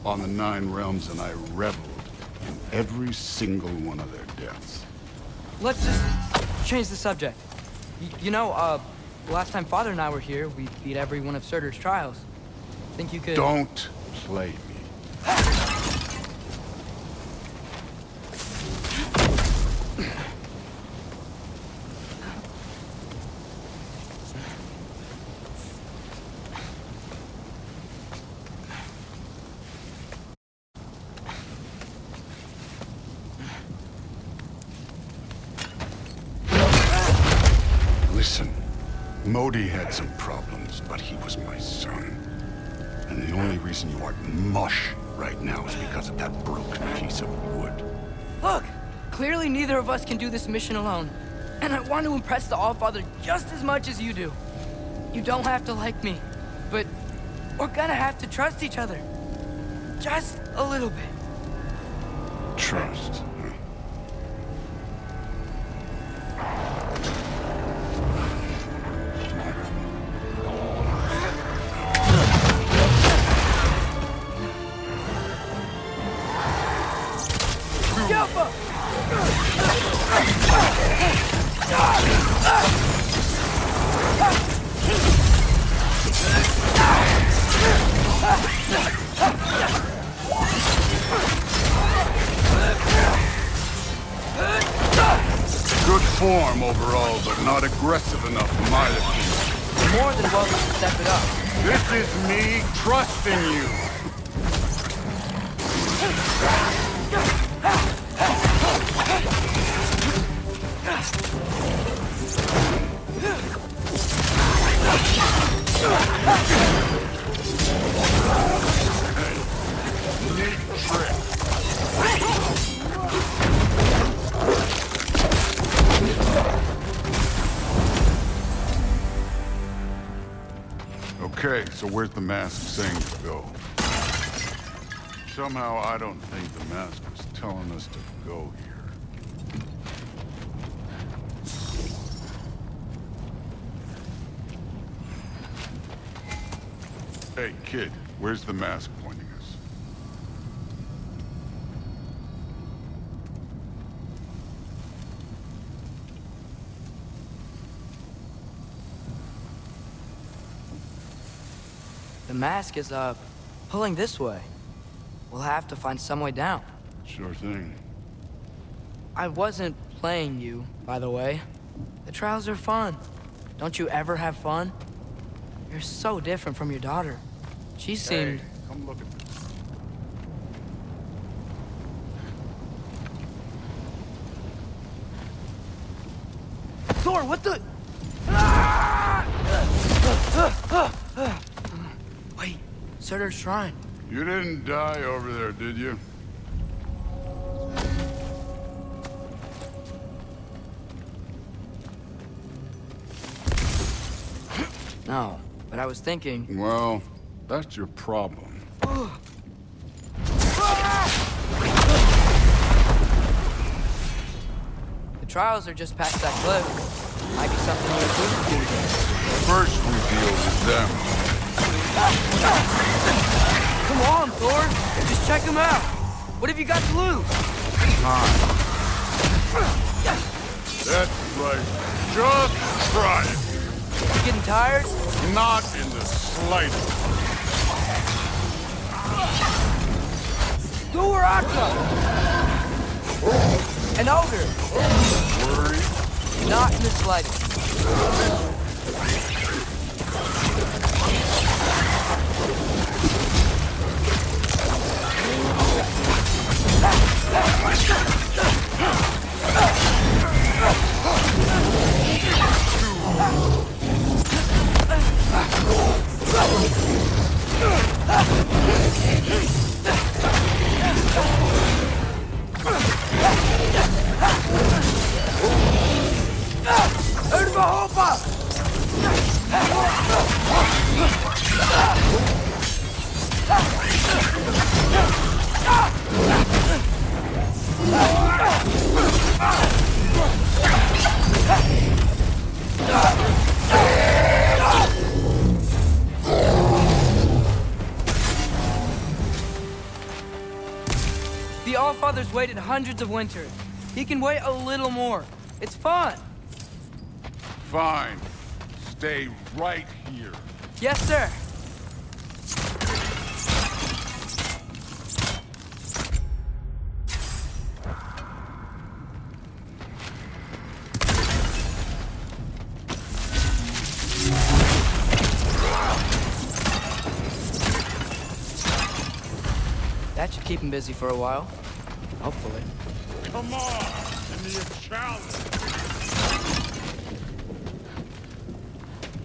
on the Nine Realms, and I reveled in every single one of their deaths. Let's just change the subject. Last time Father and I were here, we beat every one of Surtur's trials. Think you could... Don't play me. Listen, Modi had some problems, but he was my son. And the only reason you aren't mush right now is because of that broken piece of wood. Look! Clearly neither of us can do this mission alone. And I want to impress the Allfather just as much as you do. You don't have to like me, but we're gonna have to trust each other. Just a little bit. Trust. Good form overall, but not aggressive enough for my liking. More than welcome to step it up. This is me trusting you. Neat trick. Okay, so where's the mask saying to go? Somehow I don't think the mask was telling us to go here. Hey, kid, where's the mask pointing us? The mask is, pulling this way. We'll have to find some way down. Sure thing. I wasn't playing you, by the way. The trials are fun. Don't you ever have fun? You're so different from your daughter. She seemed... Hey, come look at this. Thor, what the... Wait, Surtur's shrine. You didn't die over there, did you? No, but I was thinking... Well, that's your problem. The trials are just past that cliff. Might be something you included. First we deal with them. Come on, Thor. Just check them out. What have you got to lose? Time. That's right. Just try it. You getting tired? Not in the slightest. Duraka! An ogre. Worried? Not in the slightest. Urvahopa! The Allfather's waited hundreds of winters. He can wait a little more. It's fun. Fine. Stay right here. Yes, sir. That should keep him busy for a while. Hopefully. Come on! Give me a challenge!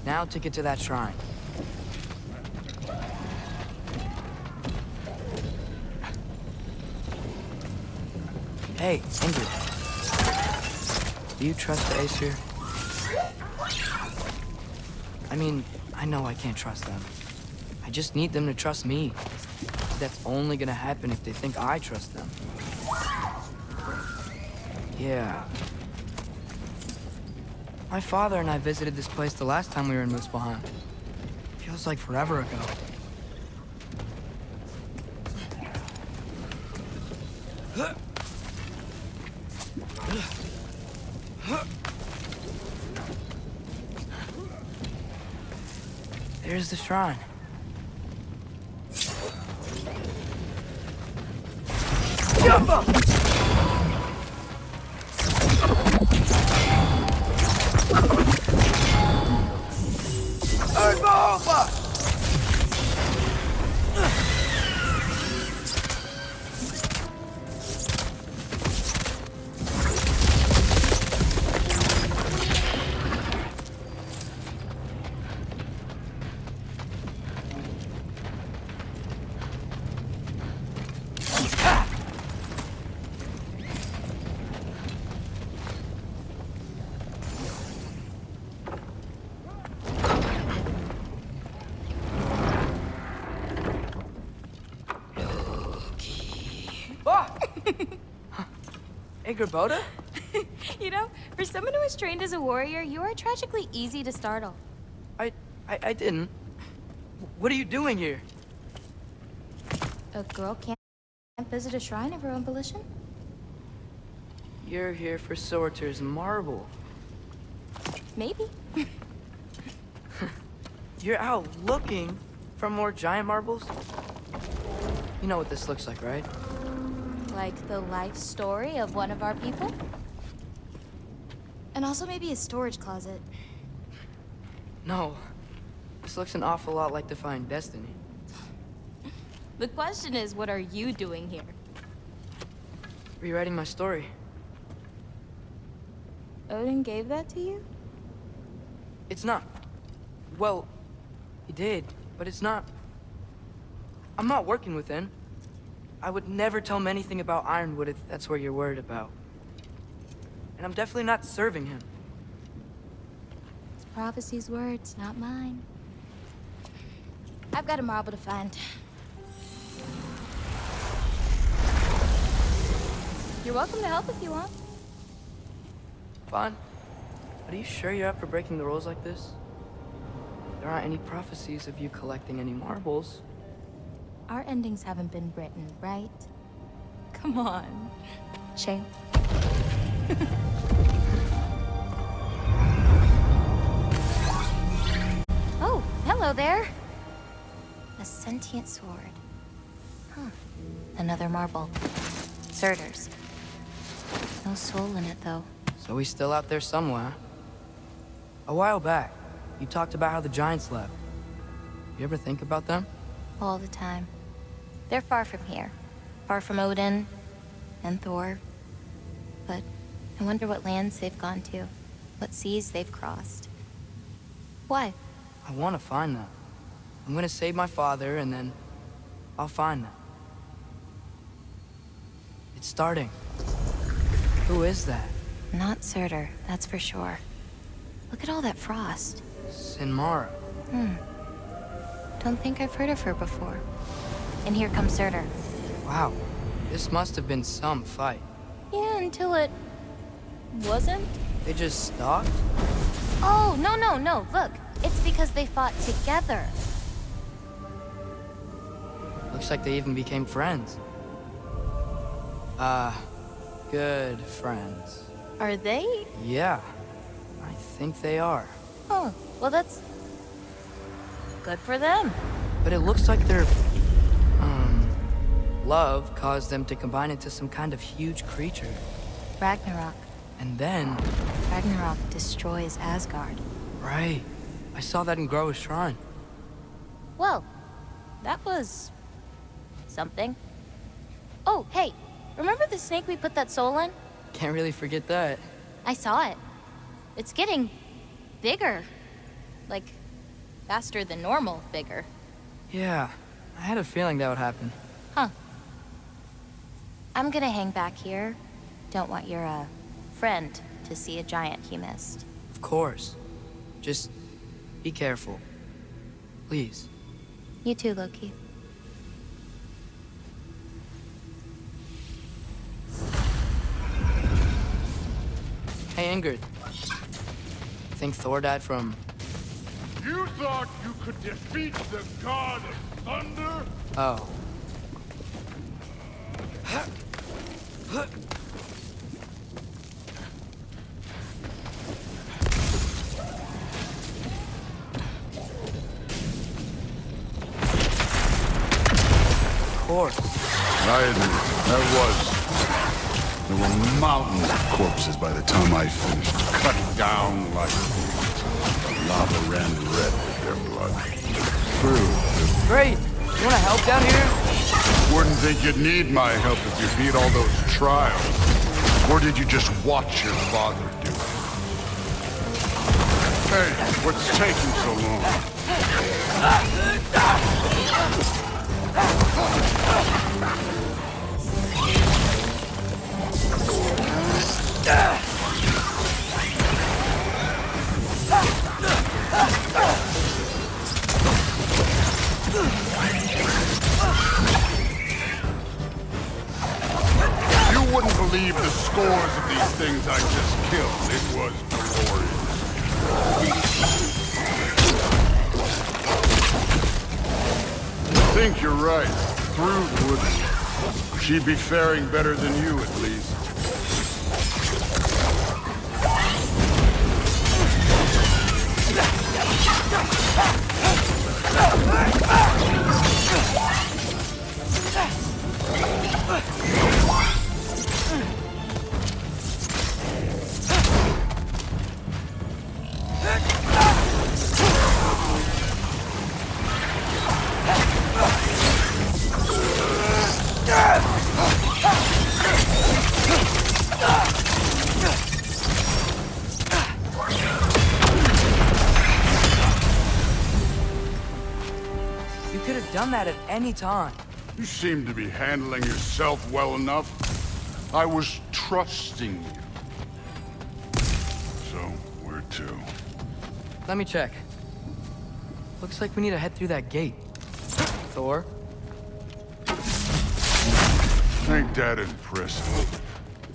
Now to get to that shrine. Hey, Ingrid. Do you trust the Aesir? I mean, I know I can't trust them. I just need them to trust me. That's only gonna happen if they think I trust them. Yeah. My father and I visited this place the last time we were in Muspelheim. Feels like forever ago. There's the shrine. Boda? You know, for someone who is trained as a warrior, you are tragically easy to startle. I didn't. What are you doing here? A girl can't visit a shrine of her own volition? You're here for Sorter's marble. Maybe. You're out looking for more giant marbles? You know what this looks like, right? Like the life story of one of our people? And also maybe a storage closet. No. This looks an awful lot like Defying Destiny. The question is, what are you doing here? Rewriting my story. Odin gave that to you? It's not. Well, he did, but it's not. I'm not working with him. I would never tell him anything about Ironwood if that's what you're worried about. And I'm definitely not serving him. It's prophecy's words, not mine. I've got a marble to find. You're welcome to help if you want. Fine. But are you sure you're up for breaking the rules like this? There aren't any prophecies of you collecting any marbles. Our endings haven't been written, right? Come on. Shame. Oh, hello there. A sentient sword. Huh. Another marble. Surtur's. No soul in it, though. So he's still out there somewhere. A while back, you talked about how the giants left. You ever think about them? All the time. They're far from here. Far from Odin and Thor. But I wonder what lands they've gone to. What seas they've crossed. Why? I want to find them. I'm gonna save my father, and then I'll find them. It's starting. Who is that? Not Surtur, that's for sure. Look at all that frost. Sinmara. Don't think I've heard of her before. And here comes Surtur. Wow. This must have been some fight. Yeah, until it... wasn't? They just stopped? Oh, no. Look, it's because they fought together. Looks like they even became friends. Good friends. Are they? Yeah, I think they are. Oh, well that's... good for them. But it looks like their, love caused them to combine into some kind of huge creature. Ragnarok. And then... Ragnarok destroys Asgard. Right. I saw that in Groa's shrine. Well, that was... something. Oh, hey, remember the snake we put that soul in? Can't really forget that. I saw it. It's getting... bigger. Like, faster than normal bigger. Yeah, I had a feeling that would happen. Huh. I'm gonna hang back here. Don't want your, friend to see a giant he missed. Of course. Just be careful. Please. You too, Loki. Hey, Ingrid. Think Thor died from... You thought you could defeat the god of thunder? Oh. Of course. I admit, that was... There were mountains of corpses by the time I finished. Cut down like... lava ran red with their blood. True. Great. You wanna help down here? Wouldn't think you'd need my help if you beat all those trials. Or did you just watch your father do it? Hey, what's taking so long? You wouldn't believe the scores of these things I just killed. It was glorious. I think you're right. Thrud would... She'd be faring better than you, at least. You could have done that at any time. You seem to be handling yourself well enough. I was trusting you. So, where to? Let me check. Looks like we need to head through that gate. Thor? Ain't that impressive?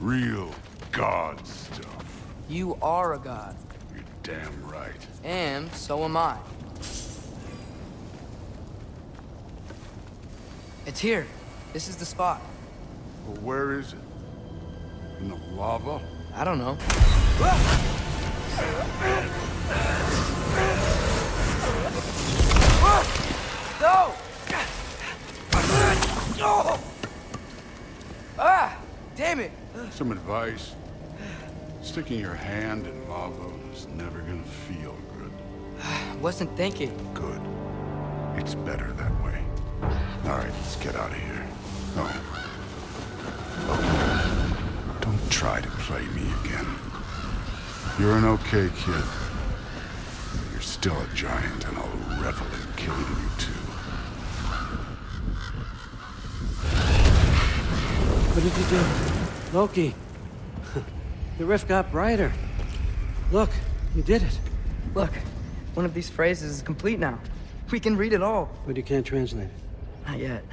Real god stuff. You are a god. You're damn right. And so am I. It's here. This is the spot. Well, where is it? In the lava? I don't know. No! Ah! Damn it! Some advice. Sticking your hand in lava is never gonna feel good. Wasn't thinking. Good. It's better that way. All right, let's get out of here. Oh. Don't try to play me again. You're an okay kid. You're still a giant, and I'll revel in killing you too. What did you do? Loki. The rift got brighter. Look, you did it. Look, one of these phrases is complete now. We can read it all. But you can't translate it. Not yet.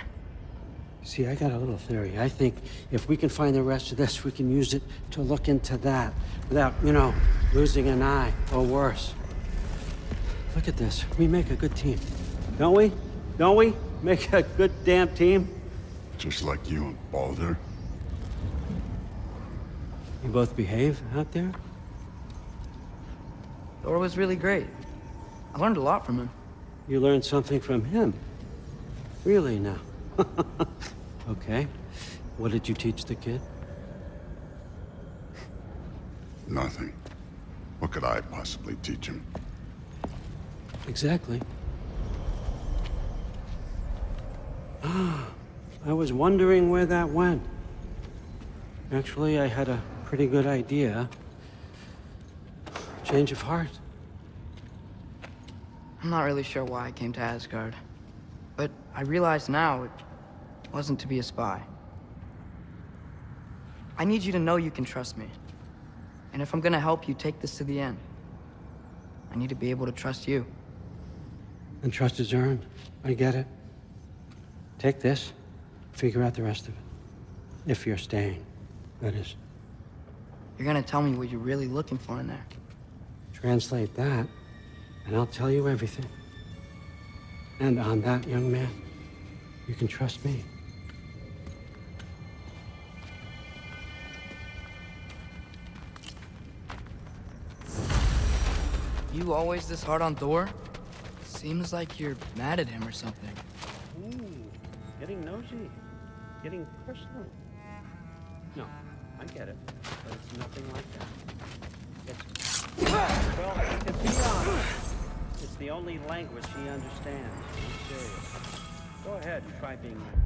See, I got a little theory. I think if we can find the rest of this, we can use it to look into that without, losing an eye or worse. Look at this. We make a good team. Don't we? Don't we? Make a good damn team? Just like you and Baldur. You both behave out there? Thor was really great. I learned a lot from him. You learned something from him? Really now? Okay. What did you teach the kid? Nothing. What could I possibly teach him? Exactly. I was wondering where that went. Actually, I had a pretty good idea. Change of heart. I'm not really sure why I came to Asgard. But I realize now it wasn't to be a spy. I need you to know you can trust me. And if I'm gonna help you take this to the end, I need to be able to trust you. And trust is earned. I get it. Take this, figure out the rest of it. If you're staying, that is. You're gonna tell me what you're really looking for in there. Translate that, and I'll tell you everything. And on that, young man, you can trust me. You always this hard on Thor? Seems like you're mad at him or something. Ooh, getting nosy, getting personal. No, I get it, but it's nothing like that. Well, to be honest, it's the only language he understands. I'm serious. Go ahead and try being mad.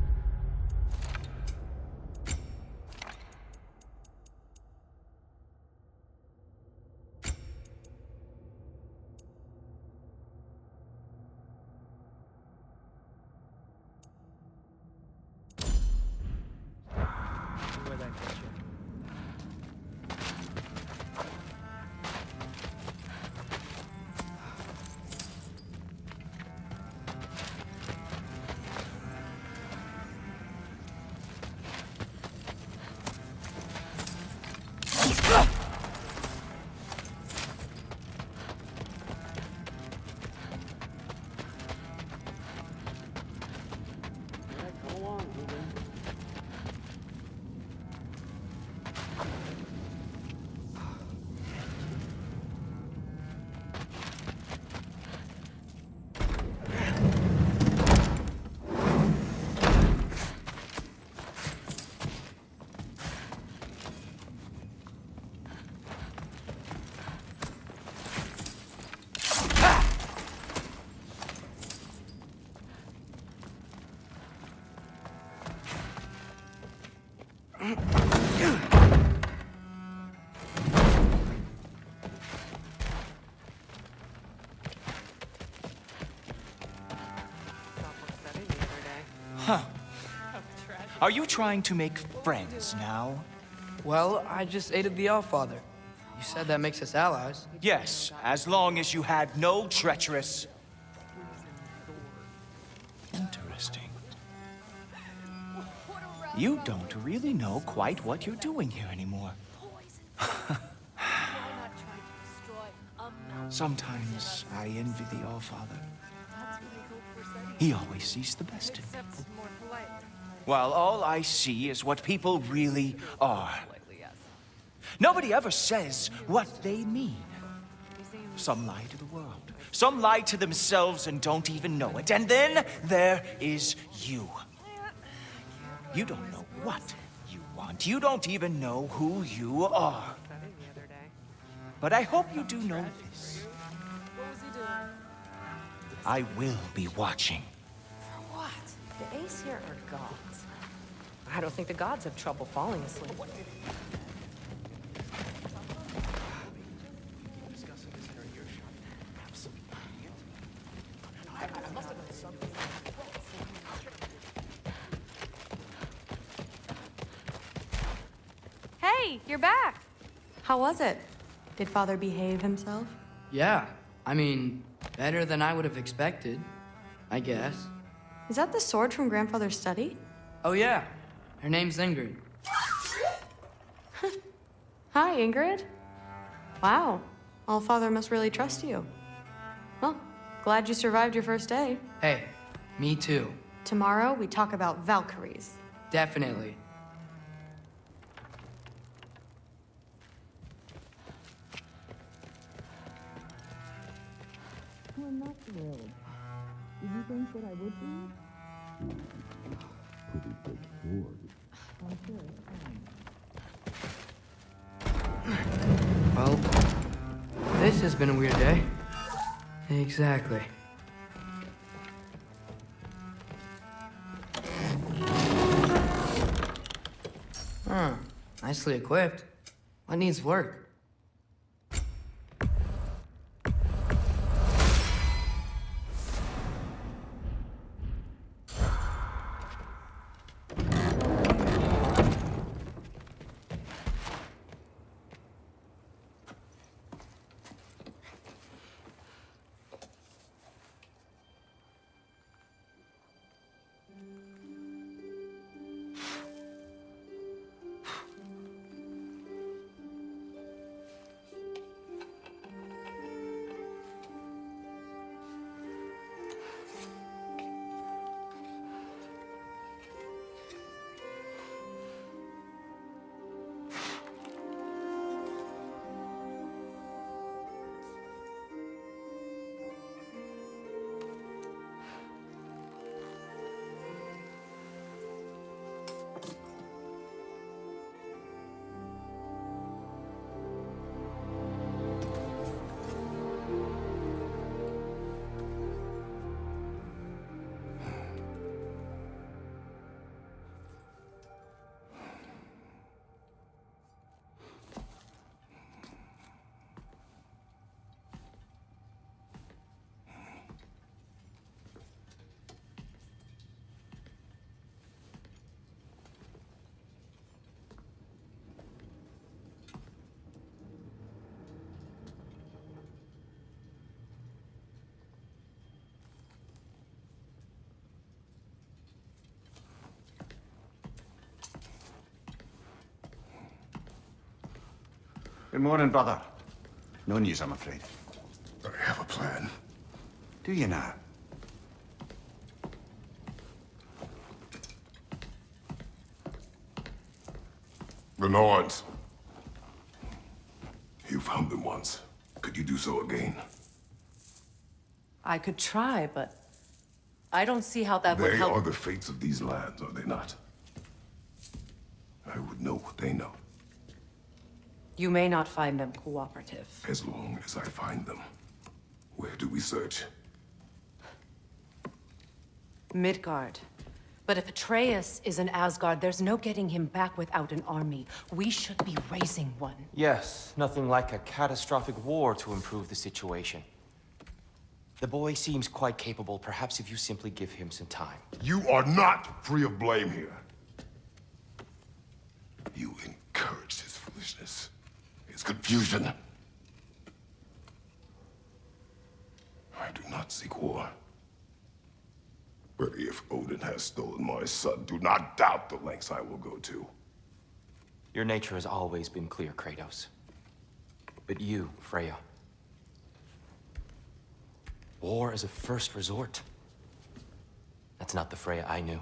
Where that gets you. Yeah, come along, Ruben. Are you trying to make friends now? Well, I just aided the Allfather. You said that makes us allies. Yes, as long as you had no treacherous... Interesting. You don't really know quite what you're doing here anymore. Sometimes I envy the Allfather. He always sees the best in people. While all I see is what people really are. Nobody ever says what they mean. Some lie to the world. Some lie to themselves and don't even know it. And then there is you. You don't know what you want. You don't even know who you are. But I hope you do know this. I will be watching. For what? The Ace here are gods. I don't think the gods have trouble falling asleep. Hey, you're back. How was it? Did Father behave himself? Yeah, I mean, better than I would have expected, I guess. Is that the sword from Grandfather's study? Oh yeah, her name's Ingrid. Hi, Ingrid. Wow, Allfather must really trust you. Well, glad you survived your first day. Hey, me too. Tomorrow, we talk about Valkyries. Definitely. thrilled. Did you think that I would be? Pretty big sword. I'm sure. Well, this has been a weird day. Exactly. Huh. Nicely equipped. What needs work? Good morning, brother. No news, I'm afraid. I have a plan. Do you now? The Norns. You found them once. Could you do so again? I could try, but I don't see how that would They help. are the fates of these lands, are they not? I would know what they know, You may not find them cooperative. as long as I find them. Where do we search? Midgard. But if Atreus is in Asgard, there's no getting him back without an army. We should be raising one. Yes, nothing like a catastrophic war to improve the situation. The boy seems quite capable. Perhaps if you simply give him some time. You are not free of blame here. You encouraged his foolishness, his confusion. I do not seek war. But if Odin has stolen my son, do not doubt the lengths I will go to. Your nature has always been clear, Kratos. But you, Freya. War is a first resort. That's not the Freya I knew.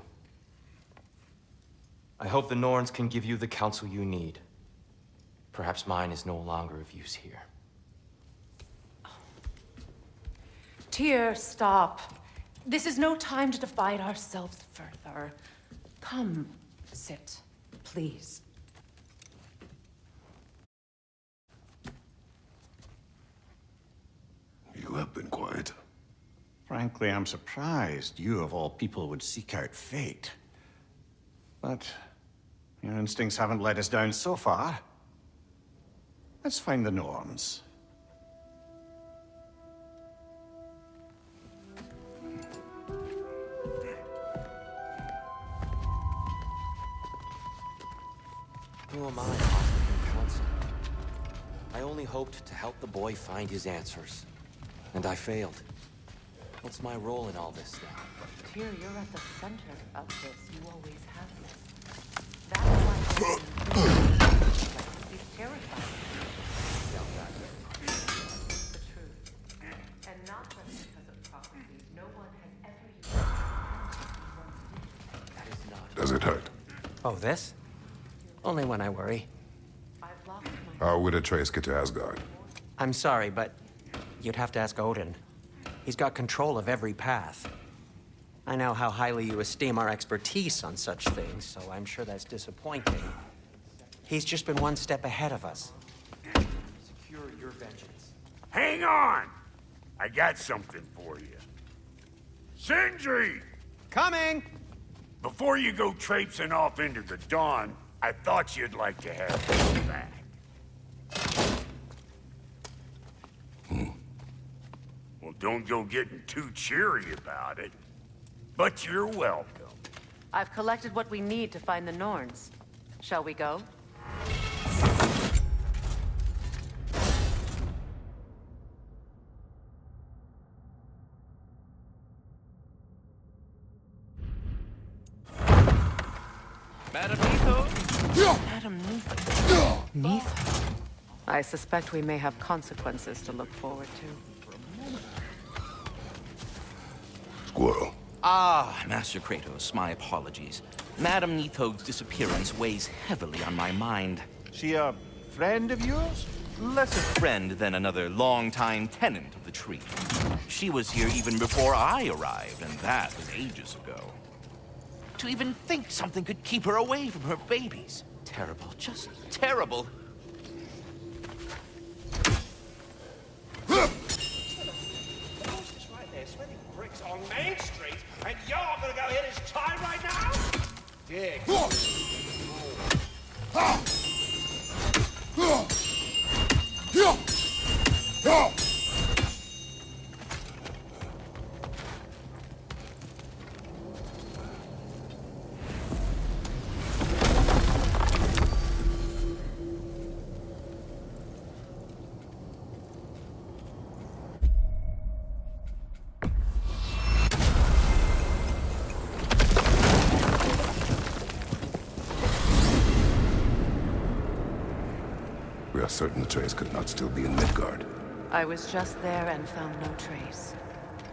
I hope the Norns can give you the counsel you need. Perhaps mine is no longer of use here. Tyr, stop. This is no time to divide ourselves further. Come, sit, please. You have been quiet. Frankly, I'm surprised you, of all people, would seek out fate. But your instincts haven't let us down so far. Let's find the Norns. Who am I offering him counsel? I only hoped to help the boy find his answers. And I failed. What's my role in all this now? Tyr, you're at the center of this. You always have been. That's why he's terrified. The truth. And not just because of prophecies. No one has ever used That is not. Does it hurt? Oh, this? Only when I worry. I've lost my How would Atreus get to Asgard? I'm sorry, but you'd have to ask Odin. He's got control of every path. I know how highly you esteem our expertise on such things, so I'm sure that's disappointing. He's just been one step ahead of us. Secure your vengeance. Hang on! I got something for you. Sindri! Coming! Before you go traipsing off into the dawn, I thought you'd like to have this back. Well, don't go getting too cheery about it. But you're welcome. I've collected what we need to find the Norns. Shall we go? Madam Neath? Madam Neath? Neath? I suspect we may have consequences to look forward to. Squirrel. Ah, Master Kratos, my apologies. Madam Neathog's disappearance weighs heavily on my mind. She a friend of yours? Less a friend than another longtime tenant of the tree. She was here even before I arrived, and that was ages ago. To even think something could keep her away from her babies. Terrible, just terrible. Right there, sweating bricks on Main Street, and you're gonna go hit his time right now? Dig. We are certain the trace could not still be in Midgard. I was just there and found no trace.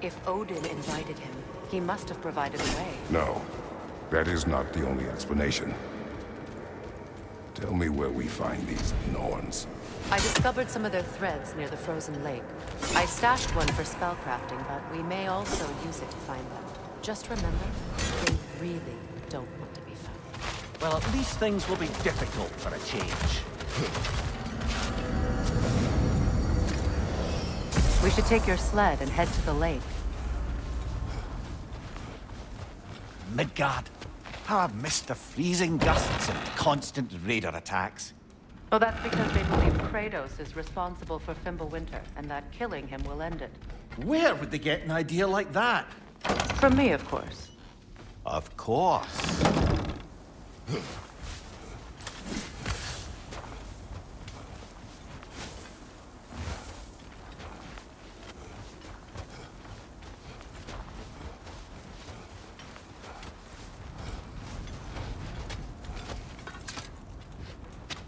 If Odin invited him, he must have provided a way. No, that is not the only explanation. Tell me where we find these Norns. I discovered some of their threads near the frozen lake. I stashed one for spellcrafting, but we may also use it to find them. Just remember, they really don't want to be found. Well, at least things will be difficult for a change. We should take your sled and head to the lake. Midgard. How I've missed the freezing gusts and constant raider attacks. Oh, that's because they believe Kratos is responsible for Fimbulwinter, and that killing him will end it. Where would they get an idea like that? From me, of course. Of course.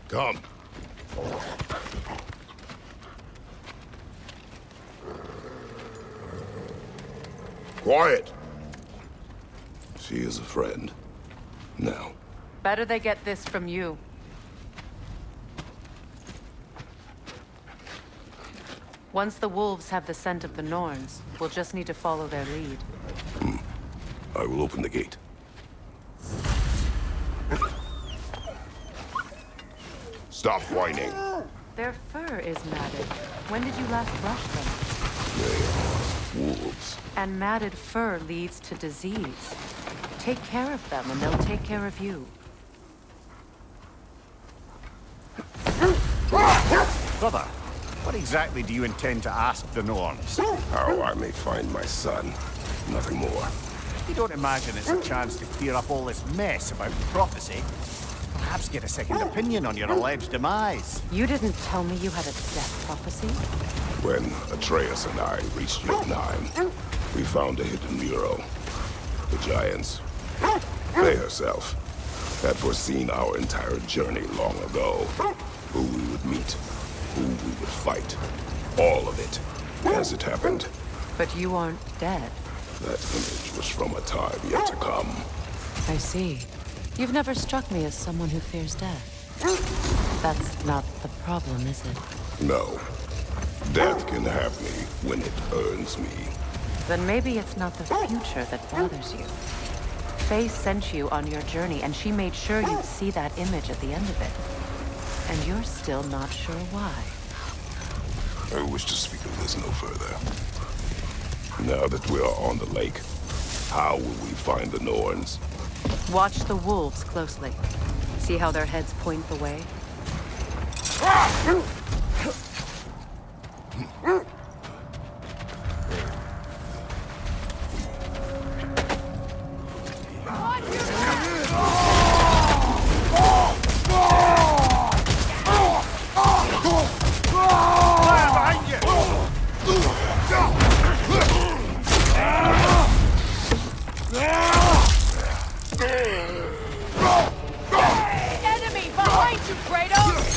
Come. Quiet. She is a friend. Now. Better they get this from you. Once the wolves have the scent of the Norns, we'll just need to follow their lead. I will open the gate. Stop whining. Their fur is matted. When did you last brush them? They are wolves. And matted fur leads to disease. Take care of them, and they'll take care of you. Brother, what exactly do you intend to ask the Norns? How I may find my son. Nothing more. You don't imagine it's a chance to clear up all this mess about prophecy? Perhaps get a second opinion on your alleged demise. You didn't tell me you had a death prophecy? When Atreus and I reached Jotunheim, we found a hidden mural. The giants, Faye herself, had foreseen our entire journey long ago. Who we would meet, who we would fight. All of it, as it happened. But you aren't dead. That image was from a time yet to come. I see. You've never struck me as someone who fears death. That's not the problem, is it? No. Death can have me when it earns me. Then maybe it's not the future that bothers you. Faye sent you on your journey, and she made sure you'd see that image at the end of it. And you're still not sure why. I wish to speak of this no further. Now that we are on the lake, how will we find the Norns? Watch the wolves closely. See how their heads point the way? Enemy behind you, Kratos!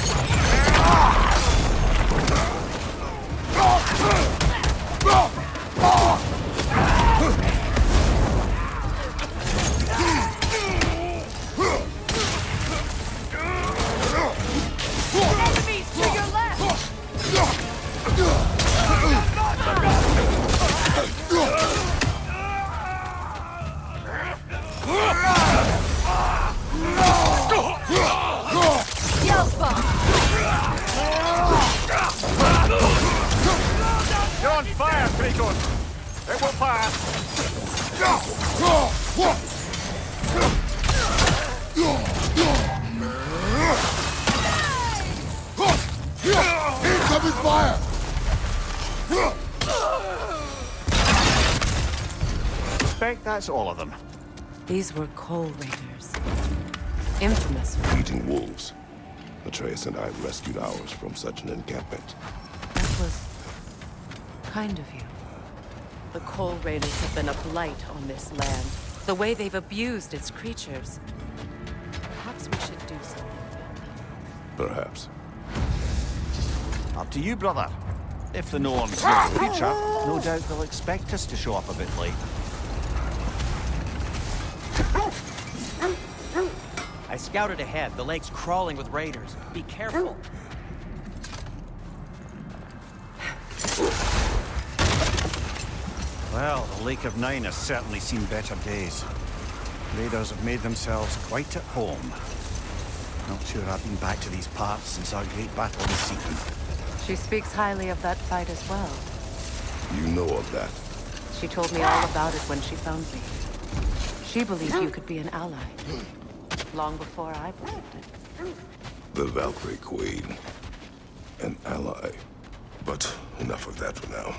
Enemies to your left! You're on fire, Kratos! It will pass! Incoming fire! Suspect that's all of them. These were coal raiders. Infamous for Eating wolves. Atreus and I rescued ours from such an encampment. that was kind of you. The coal raiders have been a blight on this land. The way they've abused its creatures. Perhaps we should do something about that. Perhaps. Up to you, brother. If the Norns are the future, no doubt they'll expect us to show up a bit late. I scouted ahead. The lake's crawling with raiders. Be careful. Well, the Lake of Nine has certainly seen better days. Raiders have made themselves quite at home. Not sure I've been back to these parts since our great battle with Seacon. She speaks highly of that fight as well. You know of that. She told me all about it when she found me. She believed you could be an ally. Long before I believed it. The Valkyrie Queen. An ally. But enough of that for now.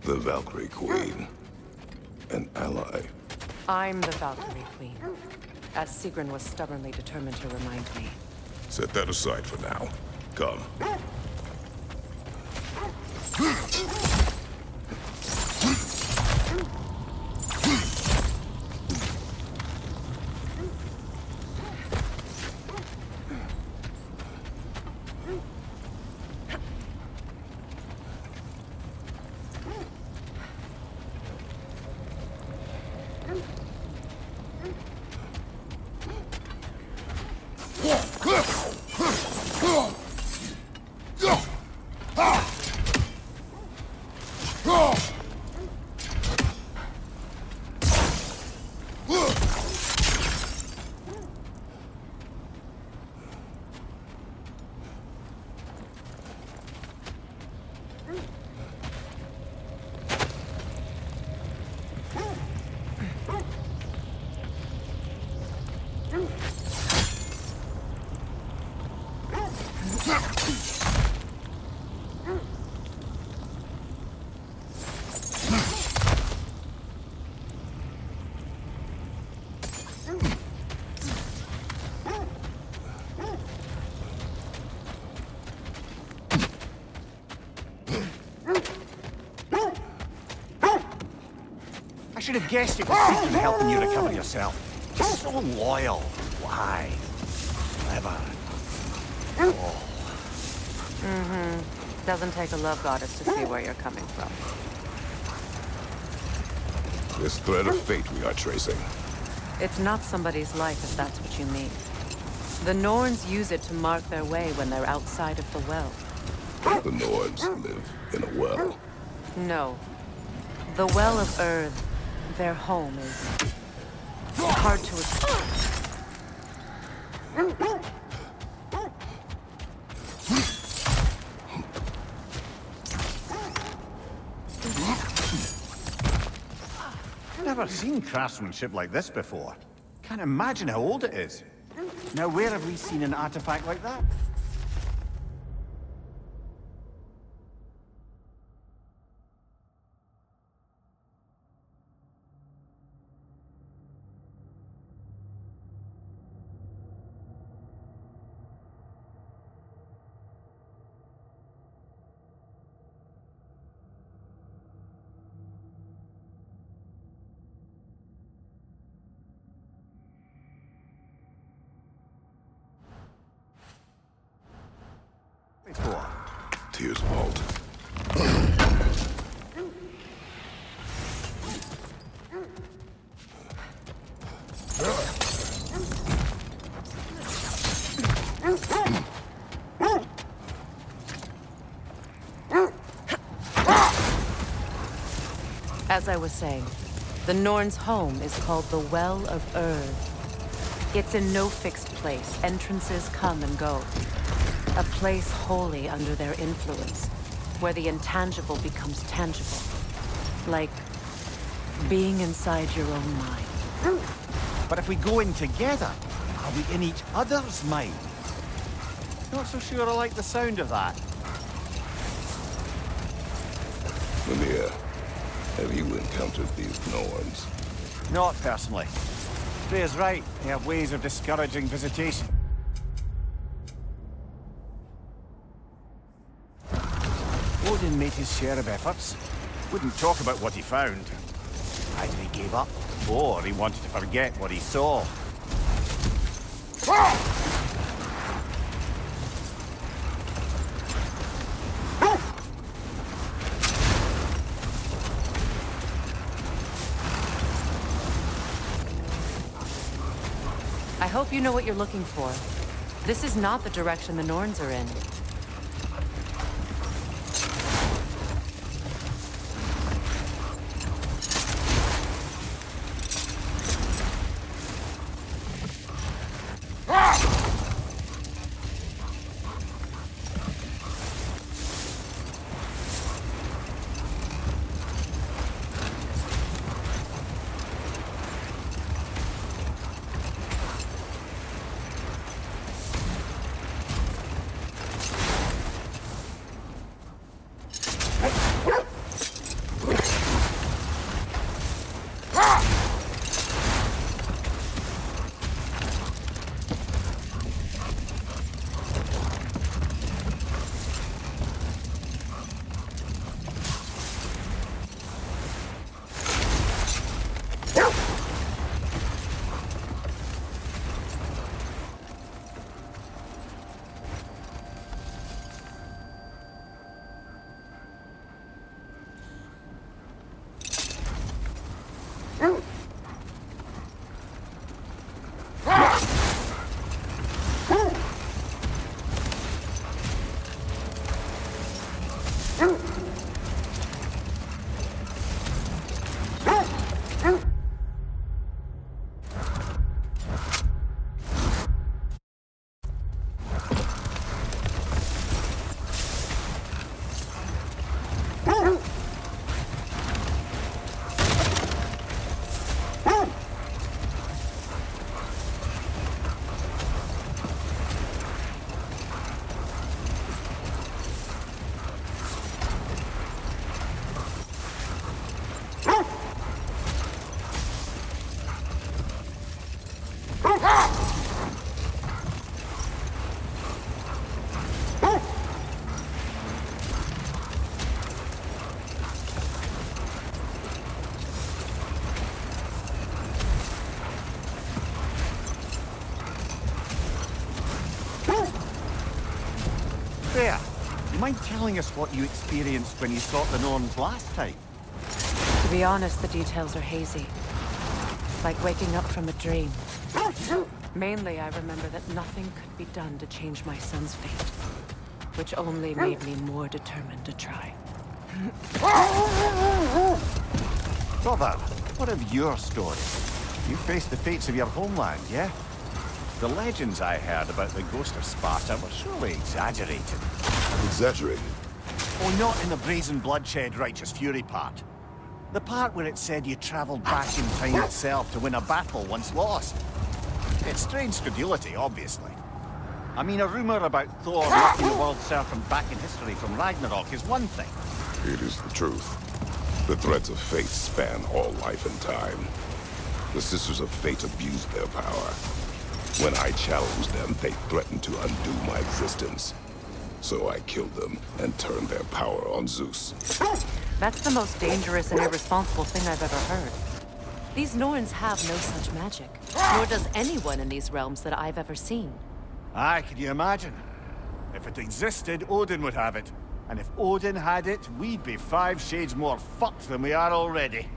The Valkyrie Queen. An ally. I'm the Valkyrie Queen. As Sigrun was stubbornly determined to remind me. Set that aside for now. Come. I should have guessed it was Ethan helping you recover yourself. Just so loyal. Why? Clever. Oh. Mm-hmm. Doesn't take a love goddess to see where you're coming from. This thread of fate we are tracing. It's not somebody's life, if that's what you mean. The Norns use it to mark their way when they're outside of the well. The Norns live in a well. No. The Well of Earth, their home, is hard to explain. Never seen craftsmanship like this before. Can't imagine how old it is. Now, where have we seen an artifact like that? Tears vault. As I was saying, the Norn's home is called the Well of Earth. It's in no fixed place. Entrances come and go. A place wholly under their influence, where the intangible becomes tangible. Like being inside your own mind. But if we go in together, are we in each other's mind? Not so sure I like the sound of that. Mimir, have you encountered these Norns? Not personally. Freya's right. They have ways of discouraging visitation. Odin made his share of efforts. Wouldn't talk about what he found. Either he gave up, or he wanted to forget what he saw. I hope you know what you're looking for. This is not the direction the Norns are in. there. You mind telling us what you experienced when you sought the Norns last time? To be honest, the details are hazy. Like waking up from a dream. Mainly, I remember that nothing could be done to change my son's fate. Which only made me more determined to try. Brother, what of your story? You faced the fates of your homeland, yeah? The legends I heard about the ghost of Sparta were surely exaggerated. Exaggerated? Oh, not in the brazen bloodshed righteous fury part. The part where it said you traveled back in time itself to win a battle once lost. It's strange credulity, obviously. I mean, a rumor about Thor knocking the world serpent back in history from Ragnarok is one thing. It is the truth. The threads of fate span all life and time. The Sisters of Fate abused their power. When I challenged them, they threatened to undo my existence. So I killed them and turned their power on Zeus. That's the most dangerous and irresponsible thing I've ever heard. These Norns have no such magic. Nor does anyone in these realms that I've ever seen. Aye, can you imagine? If it existed, Odin would have it. And if Odin had it, we'd be 5 shades more fucked than we are already.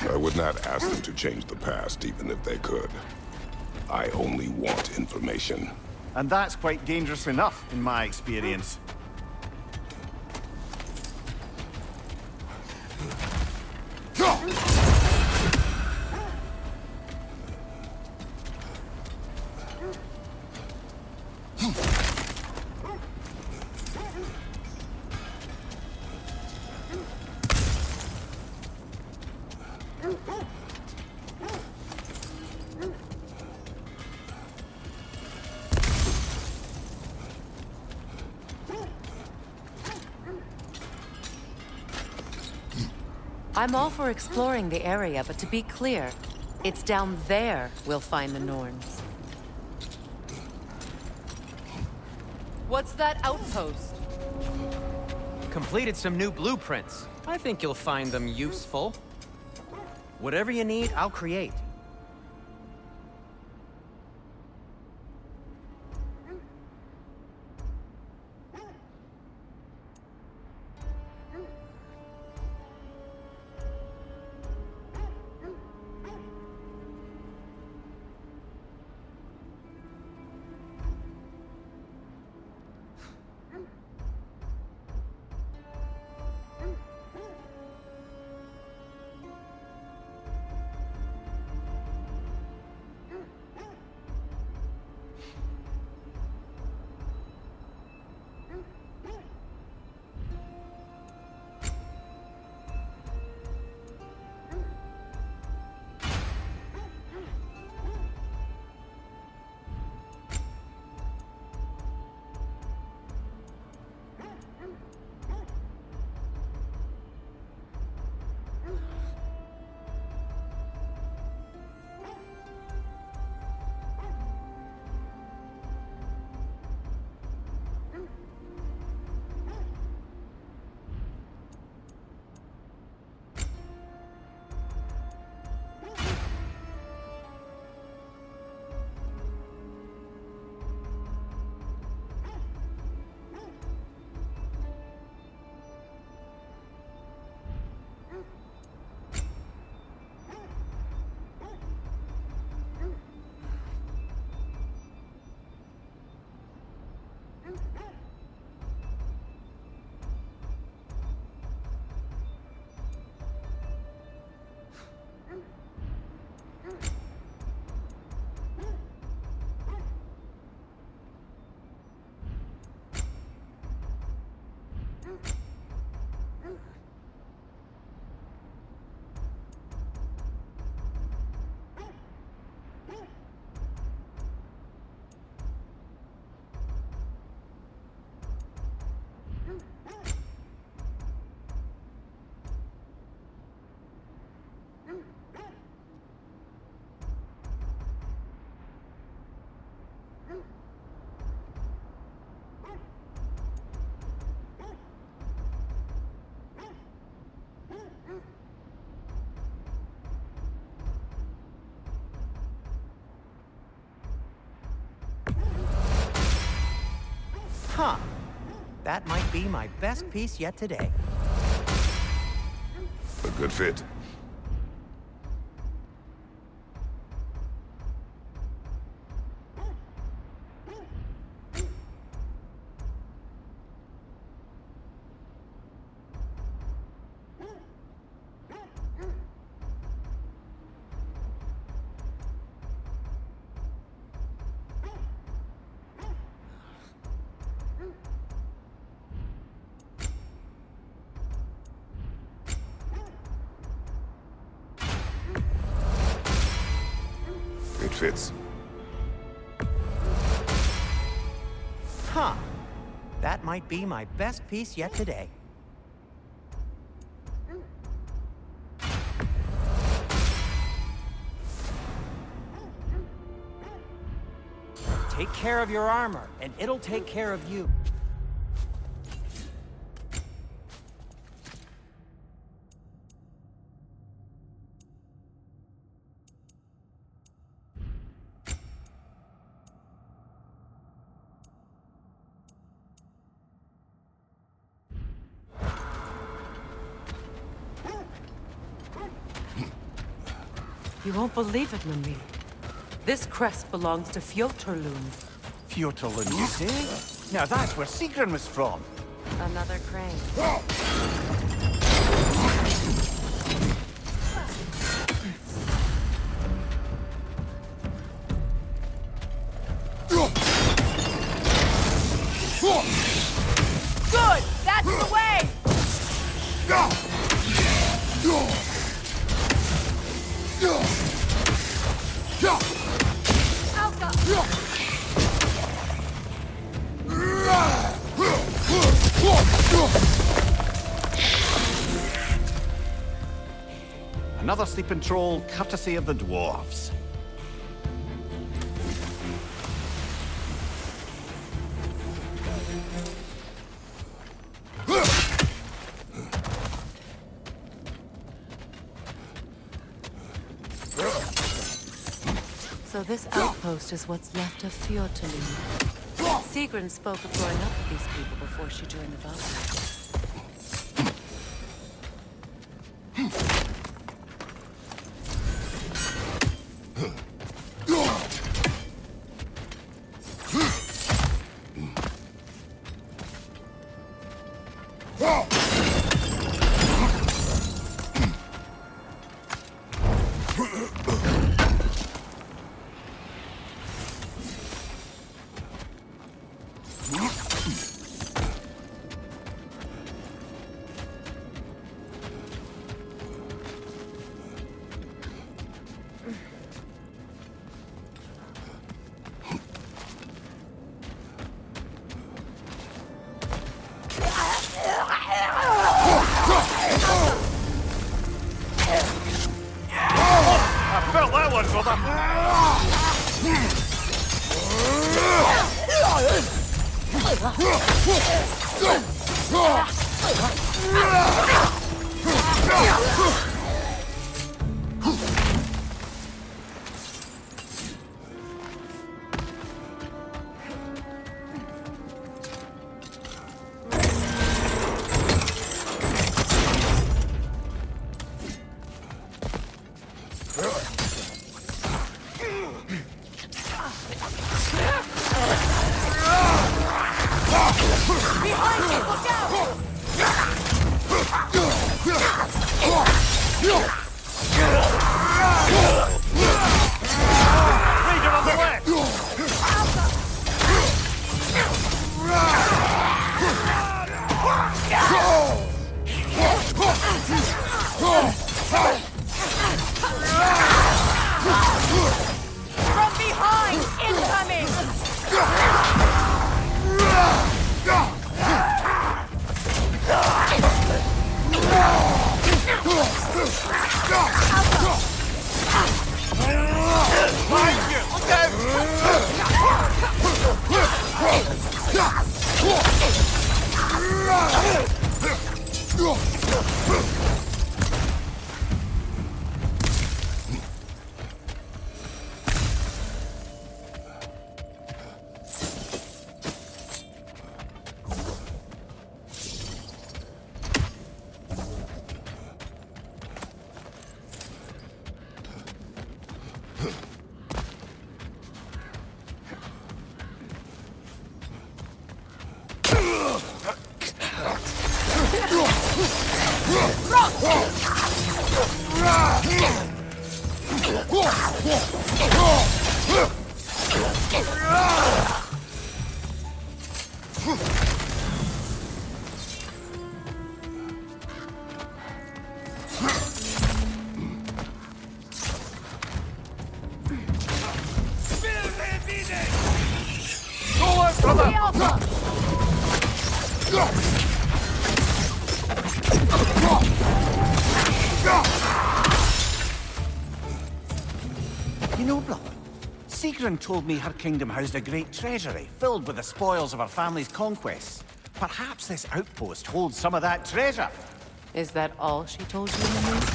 I would not ask them to change the past, even if they could. I only want information. And that's quite dangerous enough, in my experience. I'm all for exploring the area, but to be clear, it's down there we'll find the Norns. What's that outpost? Completed some new blueprints. I think you'll find them useful. Whatever you need, I'll create. Huh. That might be my best piece yet today. A good fit. It fits. Huh. That might be my best piece yet today. Take care of your armor, and it'll take care of you. You won't believe it, Mimi. This crest belongs to Fjotorlund. Fjotorlund, you say? Now that's where Sigrun was from. Another crane. Good! That's the way! Another sleeping troll, courtesy of the dwarves. So this outpost is what's left of Fjotorlund. Sigrun spoke of growing up with these people before she joined the Valkyries. I felt that one, Behind you! Look out! You know, brother, Sigrun told me her kingdom housed a great treasury filled with the spoils of her family's conquests. Perhaps this outpost holds some of that treasure. Is that all she told you in the news?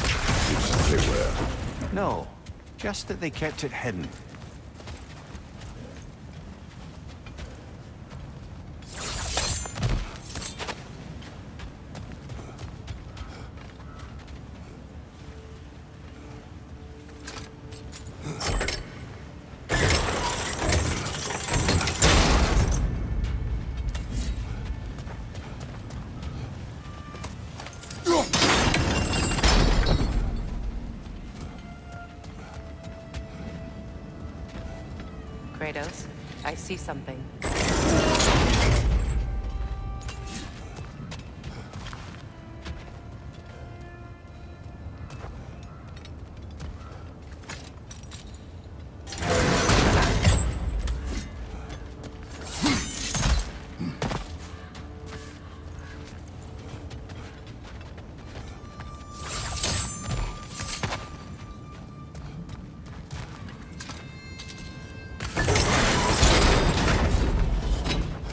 They were. No, just that they kept it hidden. Kratos, I see something.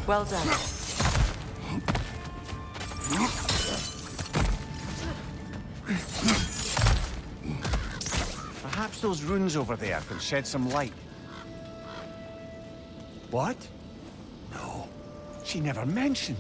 Well done. Perhaps those runes over there can shed some light. What? No, she never mentioned.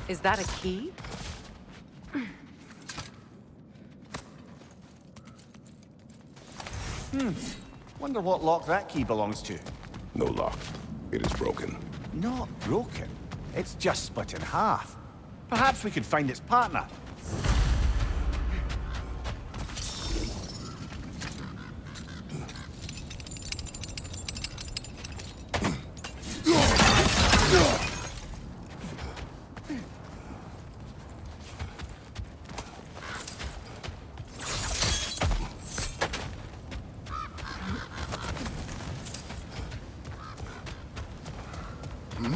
Is that a key? Wonder what lock that key belongs to. No lock. It is broken. Not broken. It's just split in half. Perhaps we could find its partner. Hmm?